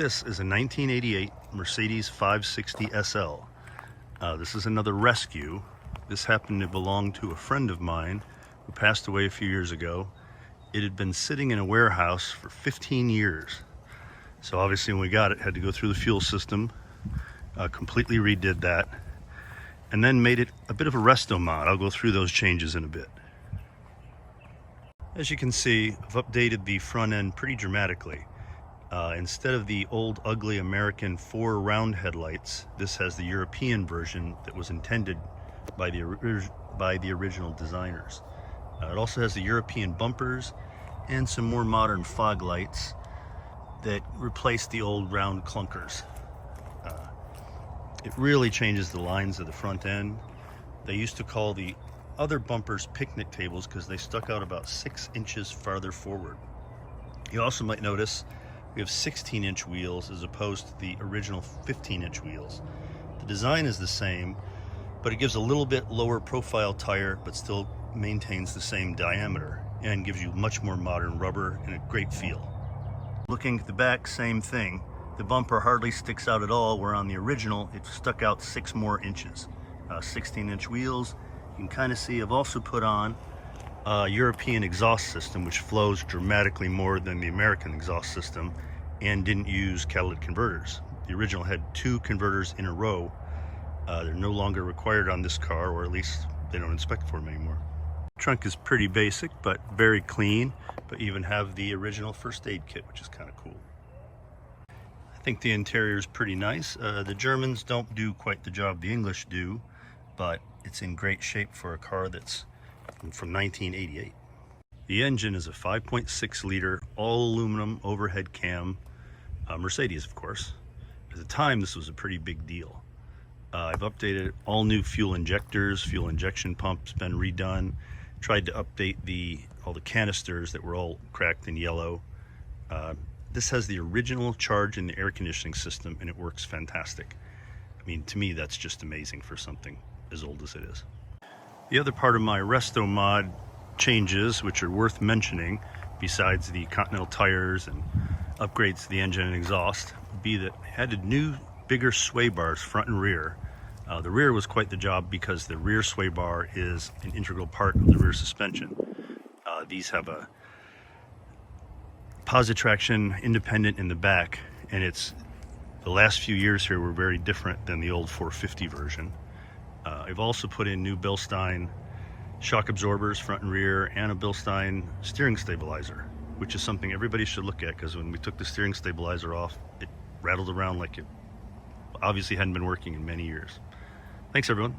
This is a 1988 Mercedes 560 SL. This is another rescue. This happened to belong to a friend of mine who passed away a few years ago. It had been sitting in a warehouse for 15 years. So obviously when we got it, had to go through the fuel system, completely redid that, and then made it a bit of a resto mod. I'll go through those changes in a bit. As you can see, I've updated the front end pretty dramatically. Instead of the old ugly American 4 round headlights, this has the European version that was intended by the original designers. It also has the European bumpers and some more modern fog lights that replace the old round clunkers. It really changes the lines of the front end. They used to call the other bumpers picnic tables because they stuck out about 6 inches farther forward. You also might notice we have 16-inch wheels as opposed to the original 15-inch wheels. The design is the same, but it gives a little bit lower profile tire, but still maintains the same diameter and gives you much more modern rubber and a great feel. Looking at the back, same thing. The bumper hardly sticks out at all, where on the original it stuck out 6 more inches. 16-inch wheels. You can kind of see I've also put on a European exhaust system, which flows dramatically more than the American exhaust system, and didn't use catalytic converters. The original had 2 converters in a row. They're no longer required on this car, or at least they don't inspect for them anymore. Trunk is pretty basic, but very clean, but even have the original first aid kit, which is kind of cool. I think the interior is pretty nice. The Germans don't do quite the job the English do, but it's in great shape for a car that's from 1988. The engine is a 5.6 liter all aluminum overhead cam, Mercedes of course. At the time this was a pretty big deal. I've updated all new fuel injectors, fuel injection pump's been redone. Tried to update all the canisters that were all cracked and yellow. This has the original charge in the air conditioning system, and it works fantastic. I mean, to me that's just amazing for something as old as it is. The other part of my resto mod changes, which are worth mentioning, besides the Continental tires and upgrades to the engine and exhaust, would be that I added new, bigger sway bars front and rear. The rear was quite the job because the rear sway bar is an integral part of the rear suspension. These have a positive traction independent in the back, and the last few years here were very different than the old 450 version. I've also put in new Bilstein shock absorbers front and rear, and a Bilstein steering stabilizer, which is something everybody should look at, because when we took the steering stabilizer off, it rattled around like it obviously hadn't been working in many years. Thanks everyone.